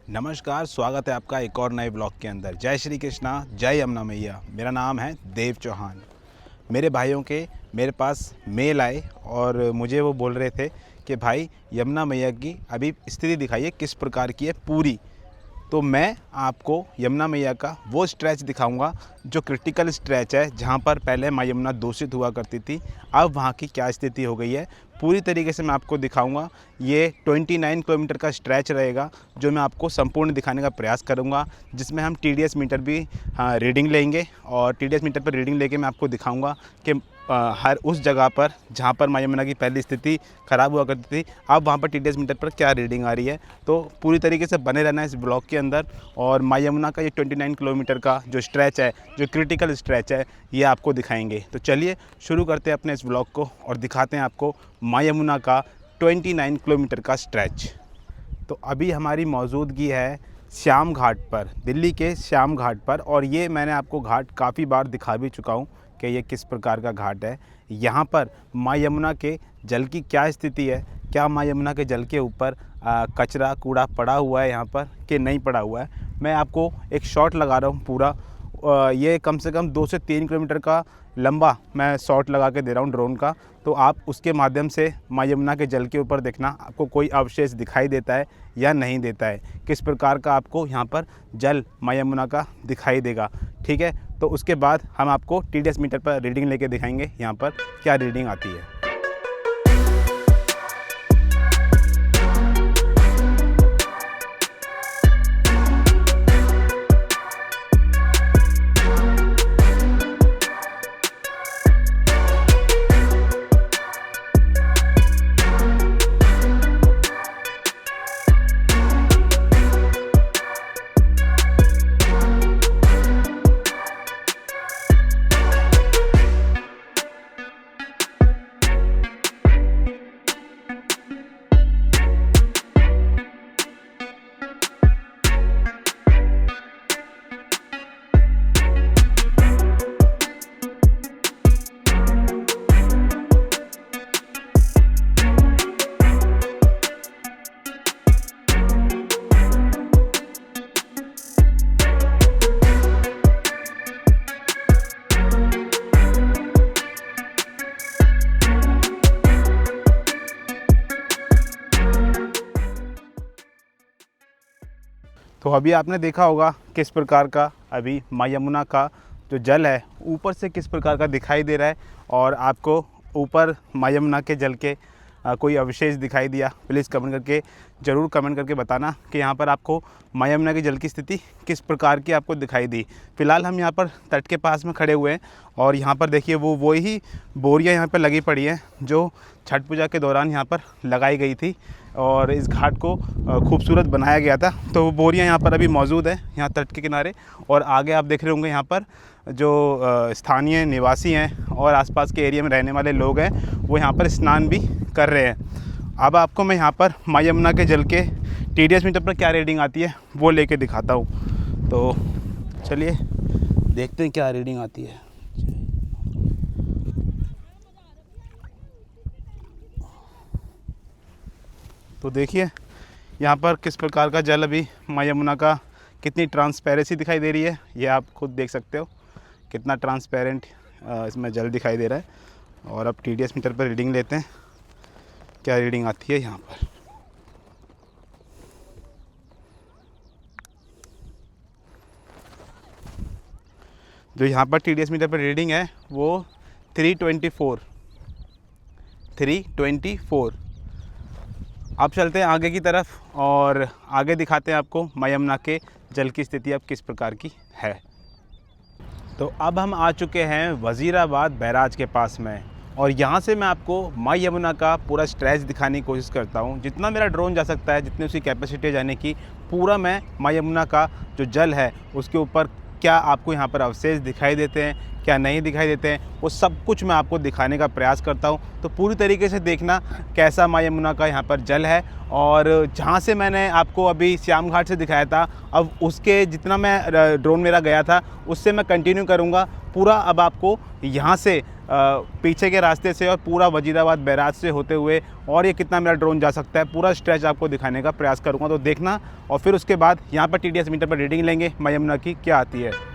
नमस्कार, स्वागत है आपका एक और नए ब्लॉग के अंदर। जय श्री कृष्णा, जय यमुना मैया। मेरा नाम है देव चौहान। मेरे भाइयों के मेरे पास मेल आए और मुझे वो बोल रहे थे कि भाई यमुना मैया की अभी स्थिति दिखाइए किस प्रकार की है पूरी। तो मैं आपको यमुना मैया का वो स्ट्रेच दिखाऊंगा जो क्रिटिकल स्ट्रेच है, जहां पर पहले माँ यमुना दूषित हुआ करती थी, अब वहां की क्या स्थिति हो गई है पूरी तरीके से मैं आपको दिखाऊंगा। ये 29 किलोमीटर का स्ट्रेच रहेगा जो मैं आपको संपूर्ण दिखाने का प्रयास करूंगा, जिसमें हम TDS मीटर भी रीडिंग लेंगे और TDS मीटर पर रीडिंग लेके मैं आपको दिखाऊंगा कि हर उस जगह पर जहाँ पर माँ यमुना की पहली स्थिति ख़राब हुआ करती थी, अब वहाँ पर TDS मीटर पर क्या रीडिंग आ रही है। तो पूरी तरीके से बने रहना है इस ब्लॉग के अंदर और माँ यमुना का ये 29 किलोमीटर का जो स्ट्रेच है, जो क्रिटिकल स्ट्रेच है, ये आपको दिखाएंगे। तो चलिए शुरू करते हैं अपने इस ब्लॉग को और दिखाते हैं आपको माँ यमुना का 29 किलोमीटर का स्ट्रेच। तो अभी हमारी मौजूदगी है श्याम घाट पर, दिल्ली के श्याम घाट पर, और ये मैंने आपको घाट काफ़ी बार दिखा भी चुका हूँ कि ये किस प्रकार का घाट है। यहाँ पर माँ यमुना के जल की क्या स्थिति है, क्या माँ यमुना के जल के ऊपर कचरा कूड़ा पड़ा हुआ है यहाँ पर कि नहीं पड़ा हुआ है। मैं आपको एक शॉट लगा रहा हूँ पूरा, ये कम से कम 2 से 3 किलोमीटर का लंबा मैं शॉट लगा के दे रहा हूँ ड्रोन का। तो आप उसके माध्यम से माँ यमुना के जल के ऊपर देखना आपको कोई अवशेष दिखाई देता है या नहीं देता है, किस प्रकार का आपको यहाँ पर जल माँ यमुना का दिखाई देगा। ठीक है, तो उसके बाद हम आपको TDS मीटर पर रीडिंग लेके दिखाएंगे यहाँ पर क्या रीडिंग आती है। तो अभी आपने देखा होगा किस प्रकार का अभी माँ यमुना का जो जल है ऊपर से किस प्रकार का दिखाई दे रहा है, और आपको ऊपर माँ यमुना के जल के कोई अवशेष दिखाई दिया, प्लीज़ कमेंट करके ज़रूर कमेंट करके बताना कि यहाँ पर आपको माँ यमुना की जल की स्थिति किस प्रकार की आपको दिखाई दी। फ़िलहाल हम यहाँ पर तट के पास में खड़े हुए हैं और यहाँ पर देखिए वो ही बोरियाँ यहाँ पर लगी पड़ी हैं जो छठ पूजा के दौरान यहाँ पर लगाई गई थी और इस घाट को खूबसूरत बनाया गया था। तो वो बोरियाँ यहाँ पर अभी मौजूद है यहाँ तट के किनारे, और आगे आप देख रहे होंगे यहाँ पर जो स्थानीय निवासी हैं और आसपास के एरिया में रहने वाले लोग हैं वो यहाँ पर स्नान भी कर रहे हैं। अब आपको मैं यहाँ पर माँ यमुना के जल के TDS मीटर पर क्या रीडिंग आती है वो लेके दिखाता हूँ। तो चलिए देखते हैं क्या रीडिंग आती है। तो देखिए यहाँ पर किस प्रकार का जल अभी माँ यमुना का, कितनी ट्रांसपेरेंसी दिखाई दे रही है, ये आप खुद देख सकते हो कितना ट्रांसपेरेंट इसमें जल दिखाई दे रहा है। और अब TDS मीटर पर रीडिंग लेते हैं क्या रीडिंग आती है यहाँ पर। जो यहाँ पर TDS मीटर पर रीडिंग है वो 324। अब चलते हैं आगे की तरफ और आगे दिखाते हैं आपको माँ यमुना के जल की स्थिति अब किस प्रकार की है। तो अब हम आ चुके हैं वज़ीराबाद बैराज के पास में, और यहाँ से मैं आपको माँ यमुना का पूरा स्ट्रेच दिखाने की कोशिश करता हूँ। जितना मेरा ड्रोन जा सकता है, जितनी उसकी कैपेसिटी है जाने की, पूरा मैं माँ यमुना का जो जल है उसके ऊपर क्या आपको यहाँ पर अवशेष दिखाई देते हैं, क्या नहीं दिखाई देते हैं, वो सब कुछ मैं आपको दिखाने का प्रयास करता हूँ। तो पूरी तरीके से देखना कैसा माँ यमुना का यहाँ पर जल है। और जहाँ से मैंने आपको अभी श्याम घाट से दिखाया था, अब उसके जितना मैं ड्रोन मेरा गया था उससे मैं कंटिन्यू करूँगा पूरा। अब आपको यहाँ से पीछे के रास्ते से और पूरा वजीराबाद बैराज से होते हुए, और ये कितना मेरा ड्रोन जा सकता है पूरा स्ट्रेच आपको दिखाने का प्रयास करूँगा। तो देखना, और फिर उसके बाद यहाँ पर TDS मीटर पर रीडिंग लेंगे माँ यमुना की क्या आती है।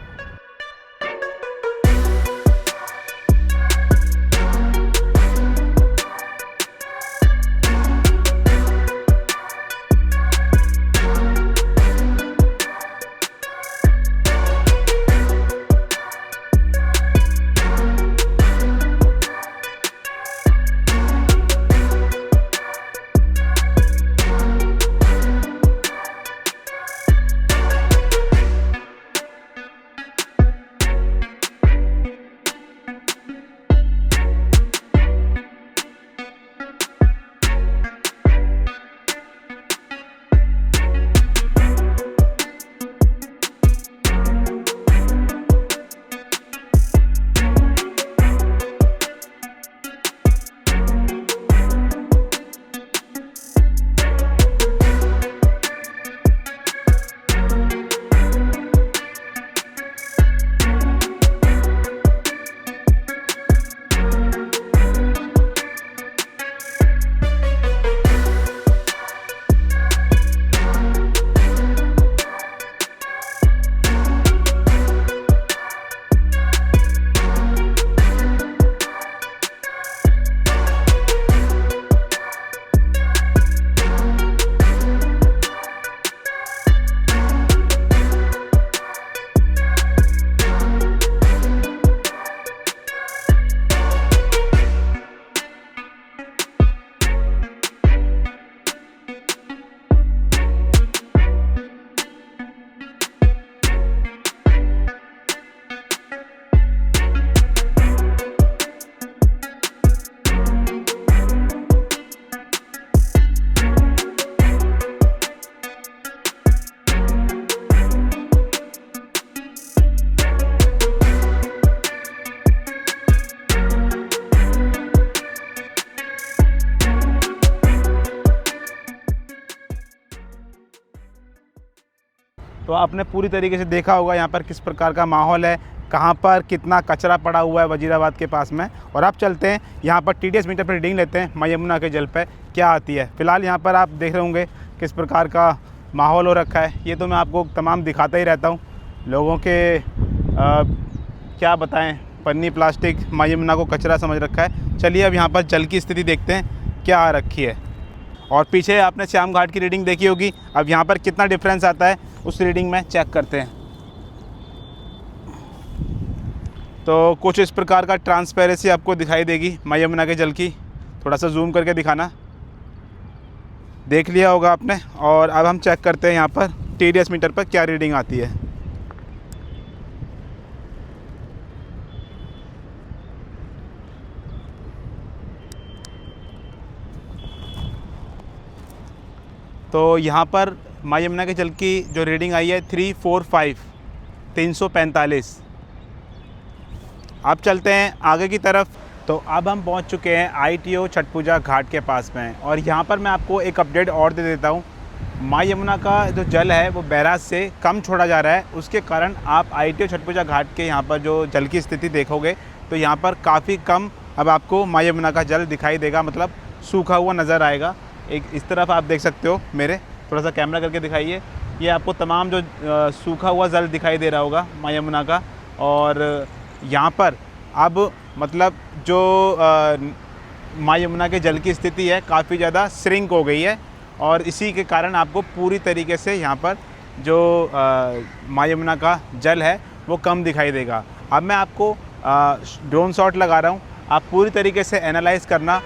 तो आपने पूरी तरीके से देखा होगा यहाँ पर किस प्रकार का माहौल है, कहाँ पर कितना कचरा पड़ा हुआ है वजीराबाद के पास में। और अब चलते हैं यहाँ पर TDS मीटर पर रीडिंग लेते हैं माँ यमुना के जल पे क्या आती है। फ़िलहाल यहाँ पर आप देख रहे होंगे किस प्रकार का माहौल हो रखा है। ये तो मैं आपको तमाम दिखाता ही रहता हूँ। लोगों के क्या बताएं, पन्नी प्लास्टिक माँ यमुना को कचरा समझ रखा है। चलिए अब यहाँ पर जल की स्थिति देखते हैं क्या आ रखी है। और पीछे आपने श्याम घाट की रीडिंग देखी होगी, अब यहाँ पर कितना डिफरेंस आता है उस रीडिंग में चेक करते हैं। तो कुछ इस प्रकार का ट्रांसपेरेंसी आपको दिखाई देगी माँ यमुना के जल की। थोड़ा सा जूम करके दिखाना, देख लिया होगा आपने। और अब हम चेक करते हैं यहाँ पर TDS मीटर पर क्या रीडिंग आती है। तो यहाँ पर माँ यमुना के जल की जो रीडिंग आई है 345। अब चलते हैं आगे की तरफ। तो अब हम पहुँच चुके हैं ITO छठ पूजा घाट के पास में। और यहाँ पर मैं आपको एक अपडेट और दे देता हूँ। माँ यमुना का जो जल है वो बैराज से कम छोड़ा जा रहा है, उसके कारण आप ITO छठ पूजा घाट के यहाँ पर जो जल की स्थिति देखोगे तो यहाँ पर काफ़ी कम अब आपको माँ यमुना का जल दिखाई देगा, मतलब सूखा हुआ नज़र आएगा। एक इस तरफ आप देख सकते हो, मेरे थोड़ा सा कैमरा करके दिखाइए, ये आपको तमाम जो सूखा हुआ जल दिखाई दे रहा होगा माँ यमुना का। और यहाँ पर अब मतलब जो माँ यमुना के जल की स्थिति है काफ़ी ज़्यादा श्रिंक हो गई है, और इसी के कारण आपको पूरी तरीके से यहाँ पर जो माँ यमुना का जल है वो कम दिखाई देगा। अब मैं आपको ड्रोन शॉट लगा रहा हूँ, आप पूरी तरीके से एनालाइज करना।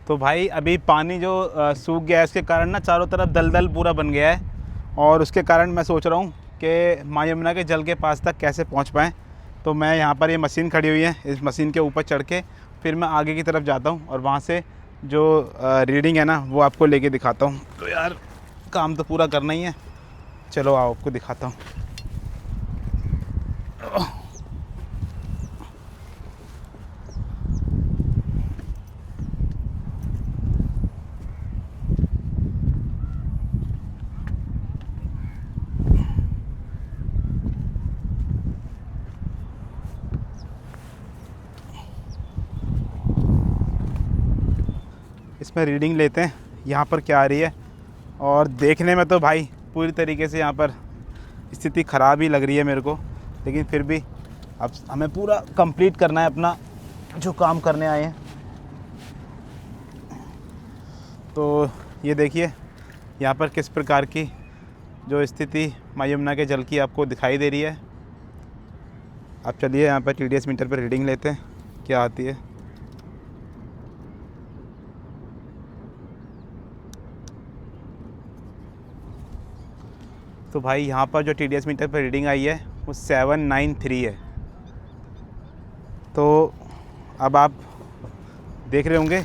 तो भाई अभी पानी जो सूख गया है उसके कारण ना चारों तरफ दलदल पूरा बन गया है, और उसके कारण मैं सोच रहा हूँ कि माँ यमुना के जल के पास तक कैसे पहुँच पाएँ। तो मैं यहाँ पर ये मशीन खड़ी हुई है, इस मशीन के ऊपर चढ़ के फिर मैं आगे की तरफ जाता हूँ और वहाँ से जो रीडिंग है ना वो आपको लेके दिखाता हूँ। तो यार काम तो पूरा करना ही है, चलो आओ आपको दिखाता हूँ। इसमें रीडिंग लेते हैं यहाँ पर क्या आ रही है, और देखने में तो भाई पूरी तरीके से यहाँ पर स्थिति ख़राब ही लग रही है मेरे को, लेकिन फिर भी अब हमें पूरा कंप्लीट करना है अपना जो काम करने आए हैं। तो ये देखिए यहाँ पर किस प्रकार की जो स्थिति माँ यमुना के जल की आपको दिखाई दे रही है। अब चलिए यहाँ पर TDS मीटर पर रीडिंग लेते हैं क्या आती है। तो भाई यहाँ पर जो TDS मीटर पर रीडिंग आई है वो 793 है। तो अब आप देख रहे होंगे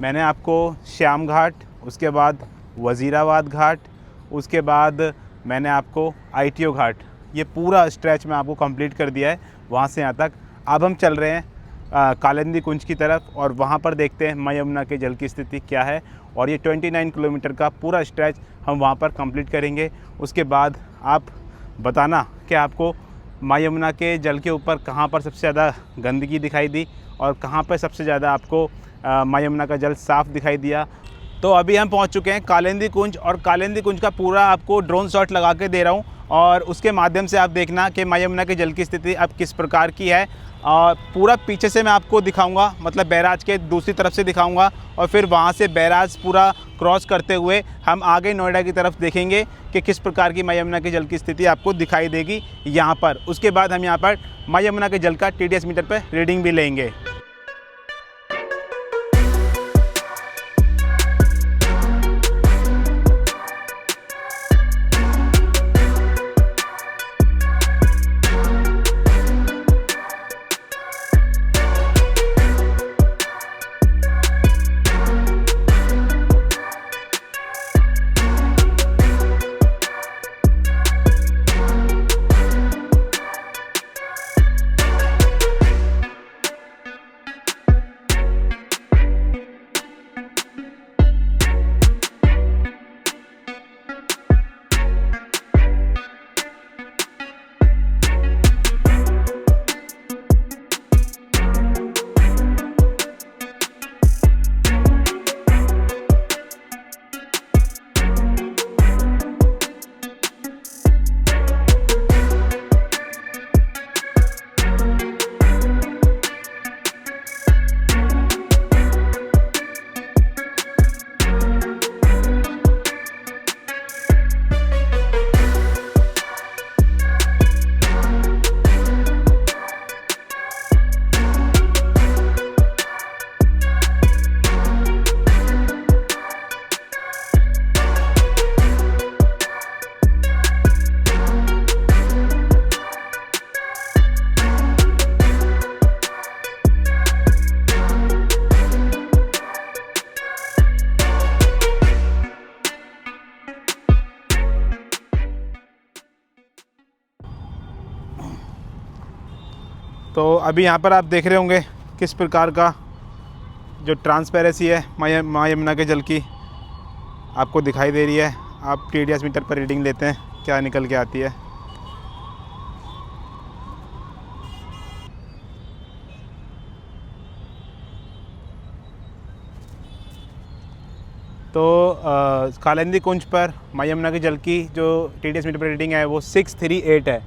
मैंने आपको श्याम घाट, उसके बाद वज़ीराबाद घाट, उसके बाद मैंने आपको ITO घाट, ये पूरा स्ट्रेच में आपको कंप्लीट कर दिया है वहाँ से यहाँ तक। अब हम चल रहे हैं कालिंदी कुंज की तरफ और वहाँ पर देखते हैं माँ यमुना के जल की स्थिति क्या है। और ये 29 किलोमीटर का पूरा स्ट्रेच हम वहाँ पर कंप्लीट करेंगे। उसके बाद आप बताना कि आपको माँ यमुना के जल के ऊपर कहाँ पर सबसे ज़्यादा गंदगी दिखाई दी और कहाँ पर सबसे ज़्यादा आपको माँ यमुना का जल साफ़ दिखाई दिया। तो अभी हम पहुँच चुके हैं कालिंदी कुंज, और कालिंदी कुंज का पूरा आपको ड्रोन शॉट लगा के दे रहा हूँ, और उसके माध्यम से आप देखना कि माँ यमुना के जल की स्थिति अब किस प्रकार की है। और पूरा पीछे से मैं आपको दिखाऊंगा, मतलब बैराज के दूसरी तरफ से दिखाऊंगा, और फिर वहाँ से बैराज पूरा क्रॉस करते हुए हम आगे नोएडा की तरफ देखेंगे कि किस प्रकार की माँ यमुना के जल की स्थिति आपको दिखाई देगी यहाँ पर। उसके बाद हम यहाँ पर माँ यमुना के जल का TDS मीटर पर रीडिंग भी लेंगे। तो अभी यहाँ पर आप देख रहे होंगे किस प्रकार का जो ट्रांसपेरेंसी है माँ यमुना के जल की आपको दिखाई दे रही है। आप TDS मीटर पर रीडिंग लेते हैं क्या निकल के आती है। तो कालिंदी कुंज पर माँ यमुना के जल की जो TDS मीटर पर रीडिंग है वो 638 है,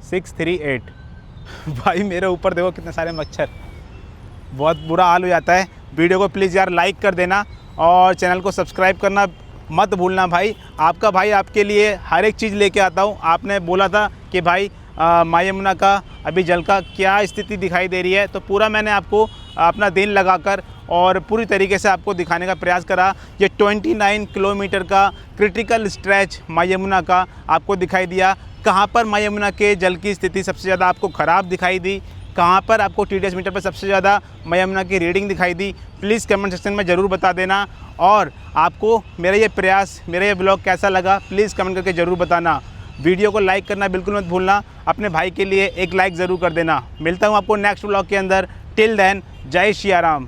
638। भाई मेरे ऊपर देखो कितने सारे मच्छर, बहुत बुरा हाल हो जाता है। वीडियो को प्लीज़ यार लाइक कर देना और चैनल को सब्सक्राइब करना मत भूलना भाई। आपका भाई आपके लिए हर एक चीज़ लेके आता हूँ। आपने बोला था कि भाई माँ यमुना का अभी जल का क्या स्थिति दिखाई दे रही है, तो पूरा मैंने आपको अपना दिन लगाकर और पूरी तरीके से आपको दिखाने का प्रयास करा। ये 29 किलोमीटर का क्रिटिकल स्ट्रेच माँ यमुना का आपको दिखाई दिया। कहाँ पर माँ यमुना के जल की स्थिति सबसे ज़्यादा आपको ख़राब दिखाई दी, कहाँ पर आपको TDS मीटर पर सबसे ज़्यादा माँ यमुना की रीडिंग दिखाई दी, प्लीज़ कमेंट सेक्शन में ज़रूर बता देना। और आपको मेरा ये प्रयास, मेरा ये ब्लॉग कैसा लगा, प्लीज़ कमेंट करके ज़रूर बताना। वीडियो को लाइक करना बिल्कुल मत भूलना, अपने भाई के लिए एक लाइक ज़रूर कर देना। मिलता हूँ आपको नेक्स्ट ब्लॉग के अंदर। टिल देन, जय सिया राम।